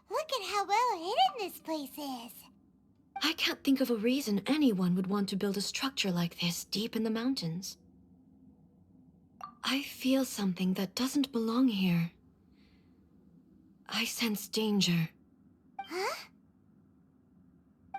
Look at how well hidden this place is. I can't think of a reason anyone would want to build a structure like this deep in the mountains. I feel something that doesn't belong here. I sense danger. Huh?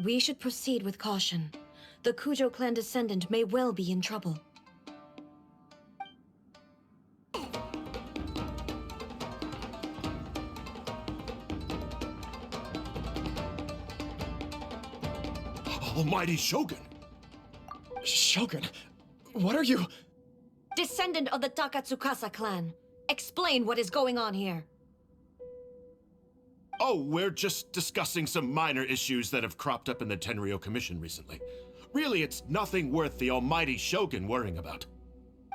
We should proceed with caution. The Kujo clan descendant may well be in trouble. Almighty Shogun! Shogun, what are you? Descendant of the Takatsukasa clan, explain what is going on here. Oh, we're just discussing some minor issues that have cropped up in the Tenryou Commission recently. Really, it's nothing worth the Almighty Shogun worrying about.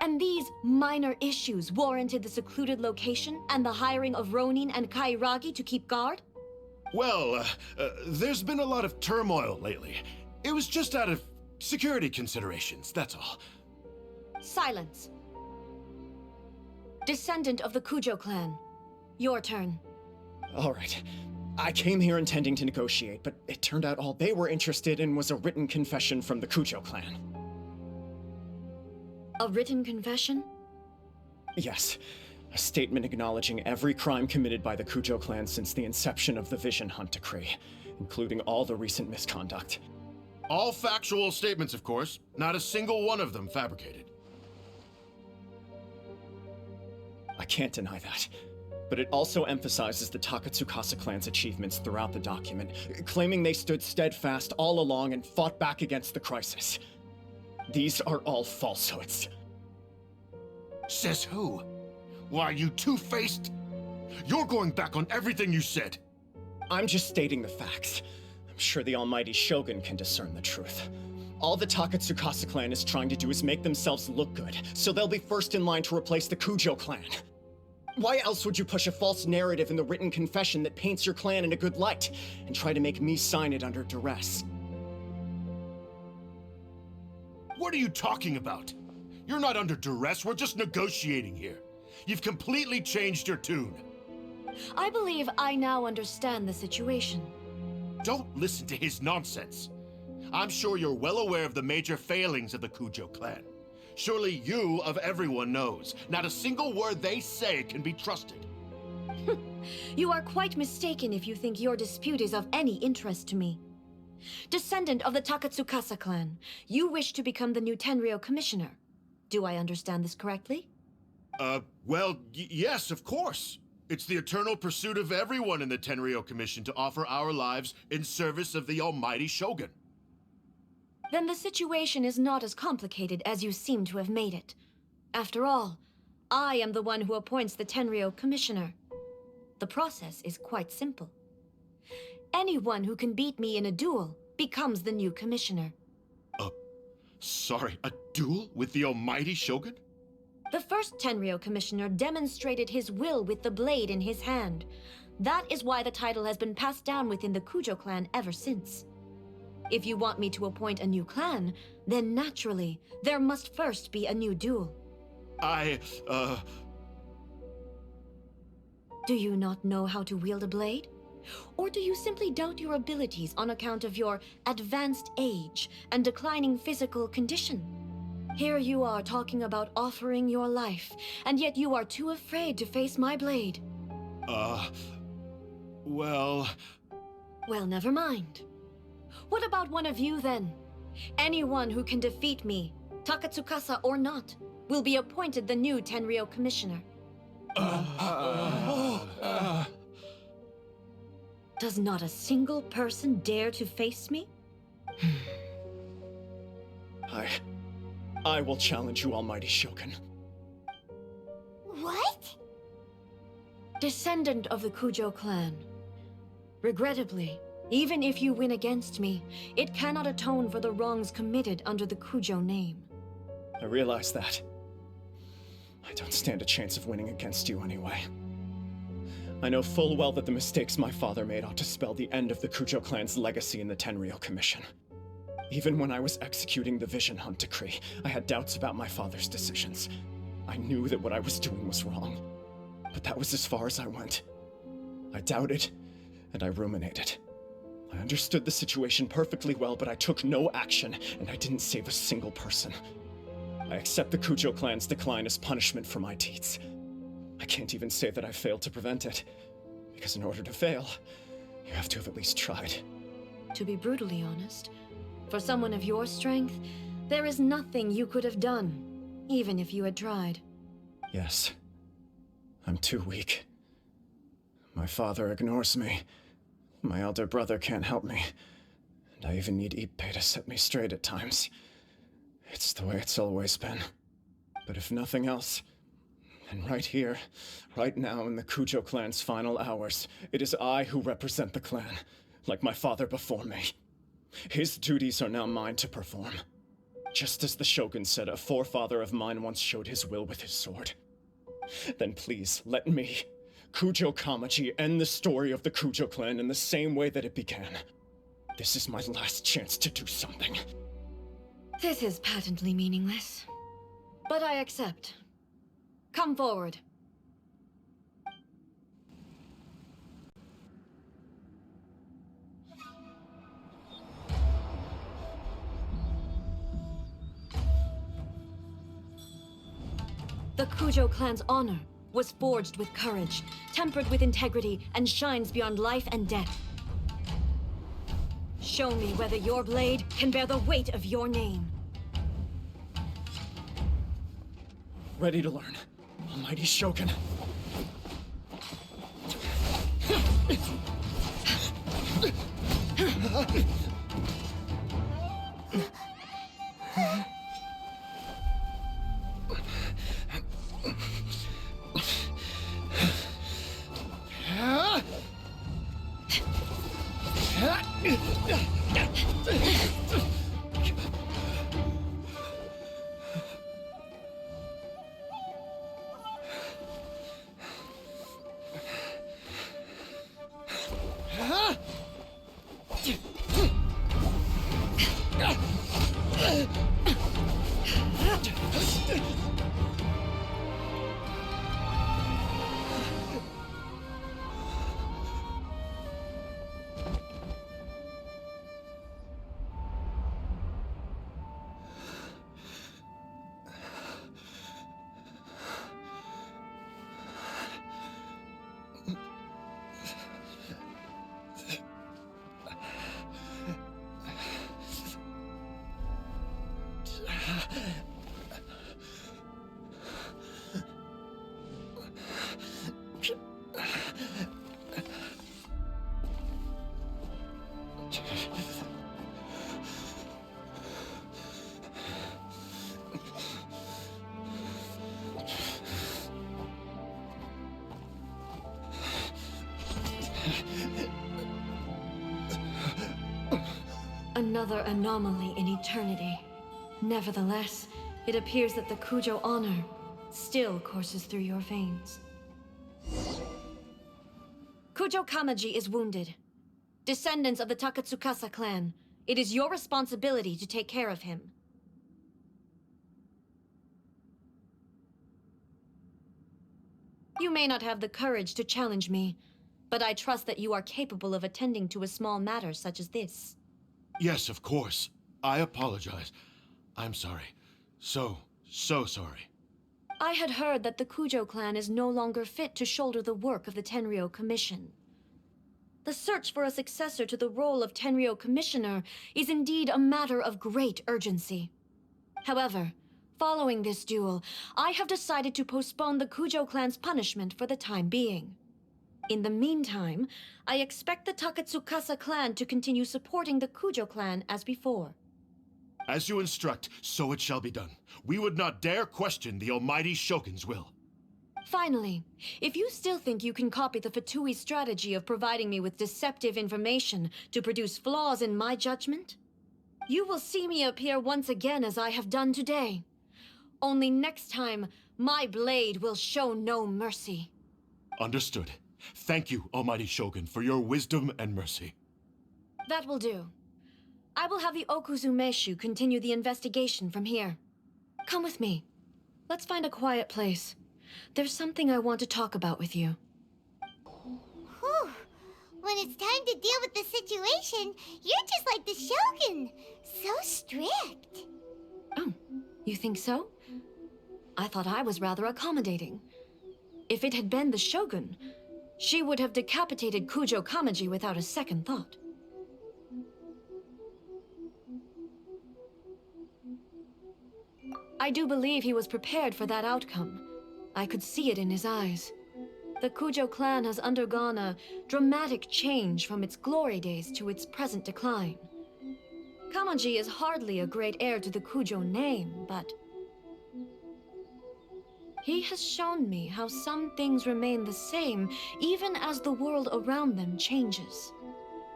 And these minor issues warranted the secluded location and the hiring of Ronin and Kairagi to keep guard? Well, there's been a lot of turmoil lately. It was just out of security considerations, that's all. Silence. Descendant of the Kujo clan, your turn. All right. I came here intending to negotiate, but it turned out all they were interested in was a written confession from the Kujo clan. A written confession? Yes. A statement acknowledging every crime committed by the Kujo clan since the inception of the Vision Hunt Decree, including all the recent misconduct. All factual statements, of course. Not a single one of them fabricated. I can't deny that. But it also emphasizes the Takatsukasa clan's achievements throughout the document, claiming they stood steadfast all along and fought back against the crisis. These are all falsehoods. Says who? Why, you two-faced? You're going back on everything you said. I'm just stating the facts. I'm sure the Almighty Shogun can discern the truth. All the Takatsukasa clan is trying to do is make themselves look good, so they'll be first in line to replace the Kujo clan. Why else would you push a false narrative in the written confession that paints your clan in a good light, and try to make me sign it under duress? What are you talking about? You're not under duress, we're just negotiating here. You've completely changed your tune. I believe I now understand the situation. Don't listen to his nonsense. I'm sure you're well aware of the major failings of the Kujo clan. Surely you, of everyone, knows. Not a single word they say can be trusted. You are quite mistaken if you think your dispute is of any interest to me. Descendant of the Takatsukasa clan, you wish to become the new Tenryou commissioner. Do I understand this correctly? Well, yes, of course. It's the eternal pursuit of everyone in the Tenryou Commission to offer our lives in service of the Almighty Shogun. Then the situation is not as complicated as you seem to have made it. After all, I am the one who appoints the Tenryou commissioner. The process is quite simple. Anyone who can beat me in a duel becomes the new commissioner. Sorry, a duel with the Almighty Shogun? The first Tenryou commissioner demonstrated his will with the blade in his hand. That is why the title has been passed down within the Kujo clan ever since. If you want me to appoint a new clan, then naturally, there must first be a new duel. Do you not know how to wield a blade? Or do you simply doubt your abilities on account of your advanced age and declining physical condition? Here you are talking about offering your life, and yet you are too afraid to face my blade. Well, never mind. What about one of you, then? Anyone who can defeat me, Takatsukasa or not, will be appointed the new Tenryou commissioner. Does not a single person dare to face me? I will challenge you, Almighty Shogun. What? Descendant of the Kujo clan. Regrettably, even if you win against me, it cannot atone for the wrongs committed under the Kujo name. I realize that. I don't stand a chance of winning against you anyway. I know full well that the mistakes my father made ought to spell the end of the Kujo clan's legacy in the Tenryou Commission. Even when I was executing the Vision Hunt Decree, I had doubts about my father's decisions. I knew that what I was doing was wrong, but that was as far as I went. I doubted, and I ruminated. I understood the situation perfectly well, but I took no action, and I didn't save a single person. I accept the Kujo clan's decline as punishment for my deeds. I can't even say that I failed to prevent it, because in order to fail, you have to have at least tried. To be brutally honest, for someone of your strength, there is nothing you could have done, even if you had tried. Yes. I'm too weak. My father ignores me. My elder brother can't help me. And I even need Ippei to set me straight at times. It's the way it's always been. But if nothing else, and right here, right now in the Kujo clan's final hours, it is I who represent the clan, like my father before me. His duties are now mine to perform. Just as the Shogun said a forefather of mine once showed his will with his sword. Then please, let me, Kujo Kamaji, end the story of the Kujo clan in the same way that it began. This is my last chance to do something. This is patently meaningless. But I accept. Come forward. The Kujo clan's honor was forged with courage, tempered with integrity, and shines beyond life and death. Show me whether your blade can bear the weight of your name. Ready to learn. Almighty Shogun. Another anomaly in eternity. Nevertheless, it appears that the Kujo honor still courses through your veins. Kujo Kamaji is wounded. Descendants of the Takatsukasa clan, it is your responsibility to take care of him. You may not have the courage to challenge me, but I trust that you are capable of attending to a small matter such as this. Yes, of course. I apologize. I'm sorry. So sorry. I had heard that the Kujo clan is no longer fit to shoulder the work of the Tenryou Commission. The search for a successor to the role of Tenryou Commissioner is indeed a matter of great urgency. However, following this duel, I have decided to postpone the Kujo clan's punishment for the time being. In the meantime, I expect the Takatsukasa clan to continue supporting the Kujo clan as before. As you instruct, so it shall be done. We would not dare question the Almighty Shogun's will. Finally, if you still think you can copy the Fatui strategy of providing me with deceptive information to produce flaws in my judgment, you will see me appear once again as I have done today. Only next time, my blade will show no mercy. Understood. Thank you, Almighty Shogun, for your wisdom and mercy. That will do. I will have the Okuzumeshu continue the investigation from here. Come with me. Let's find a quiet place. There's something I want to talk about with you. Whew. when it's time to deal with the situation, you're just like the Shogun. So strict. Oh, you think so? I thought I was rather accommodating. If it had been the Shogun, she would have decapitated Kujo Kamaji without a second thought. I do believe he was prepared for that outcome. I could see it in his eyes. The Kujo clan has undergone a dramatic change from its glory days to its present decline. Kamaji is hardly a great heir to the Kujo name, but he has shown me how some things remain the same even as the world around them changes.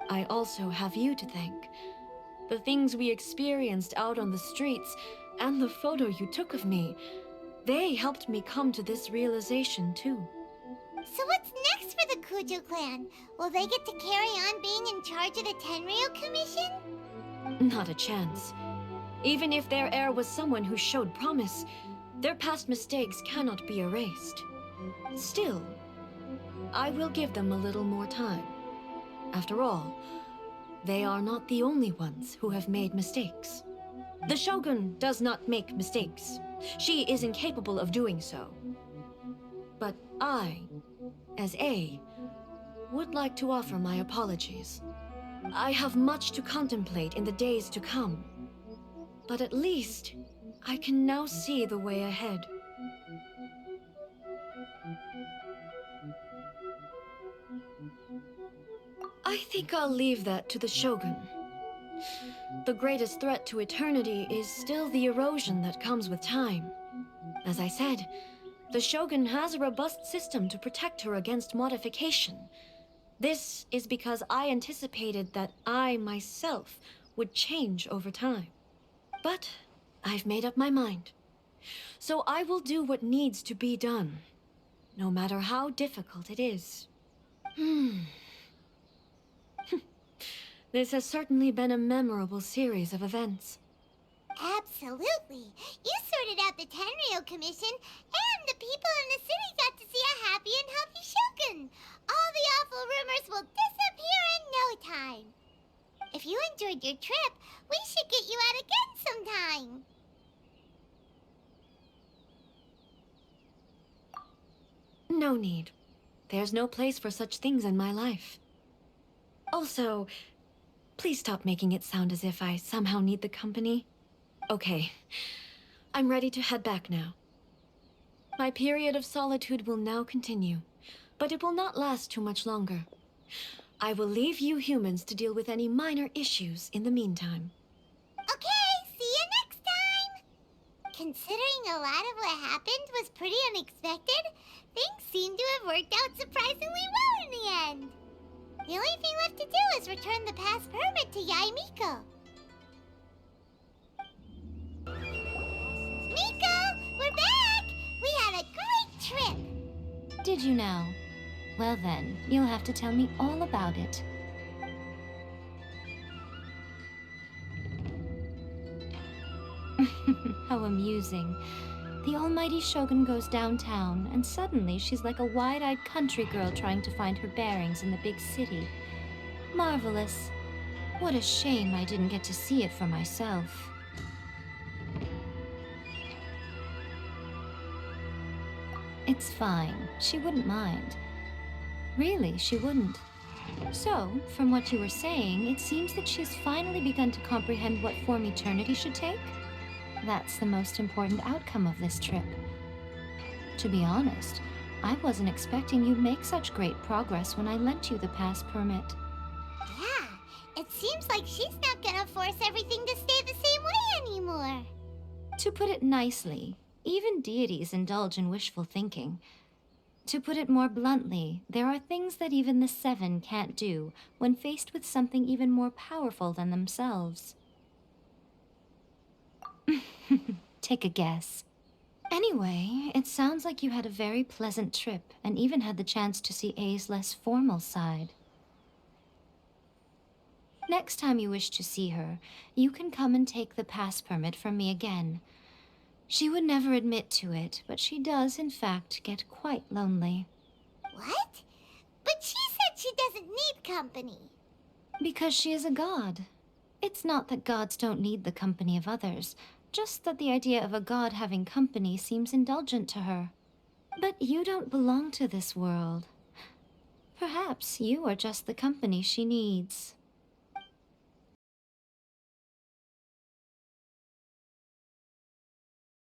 I also have you to thank. The things we experienced out on the streets and the photo you took of me, they helped me come to this realization too. So what's next for the Kujo clan? Will they get to carry on being in charge of the Tenryo Commission? Not a chance. Even if their heir was someone who showed promise, their past mistakes cannot be erased. Still, I will give them a little more time. After all, they are not the only ones who have made mistakes. The Shogun does not make mistakes. She is incapable of doing so. But I, as A, would like to offer my apologies. I have much to contemplate in the days to come. But at least, I can now see the way ahead. I think I'll leave that to the Shogun. The greatest threat to eternity is still the erosion that comes with time. As I said, the Shogun has a robust system to protect her against modification. This is because I anticipated that I myself would change over time. But I've made up my mind. So I will do what needs to be done, no matter how difficult it is. This has certainly been a memorable series of events. Absolutely. You sorted out the Tenryo Commission, and the people in the city got to see a happy and healthy Shogun. All the awful rumors will disappear in no time. If you enjoyed your trip, we should get you out again sometime. No need. There's no place for such things in my life. Also, please stop making it sound as if I somehow need the company. Okay, I'm ready to head back now. My period of solitude will now continue, but it will not last too much longer. I will leave you humans to deal with any minor issues in the meantime. Okay, see you next time! Considering a lot of what happened was pretty unexpected, things seem to have worked out surprisingly well in the end. The only thing left to do is return the past permit to Yae Miko. Miko, we're back! We had a great trip! Did you now? Well then, you'll have to tell me all about it. How amusing. The almighty Shogun goes downtown, and suddenly she's like a wide-eyed country girl trying to find her bearings in the big city. Marvelous. What a shame I didn't get to see it for myself. It's fine. She wouldn't mind. Really, she wouldn't. So, from what you were saying, it seems that she's finally begun to comprehend what form eternity should take? That's the most important outcome of this trip. To be honest, I wasn't expecting you'd make such great progress when I lent you the pass permit. Yeah, it seems like she's not gonna force everything to stay the same way anymore. To put it nicely, even deities indulge in wishful thinking. To put it more bluntly, there are things that even the Seven can't do when faced with something even more powerful than themselves. Take a guess. Anyway, it sounds like you had a very pleasant trip and even had the chance to see A's less formal side. Next time you wish to see her, you can come and take the pass permit from me again. She would never admit to it, but she does, in fact, get quite lonely. What? But she said she doesn't doesn't need company? Because she is a god. It's not that gods don't need the company of others, just that the idea of a god having company seems indulgent to her. But you don't belong to this world. Perhaps you are just the company she needs.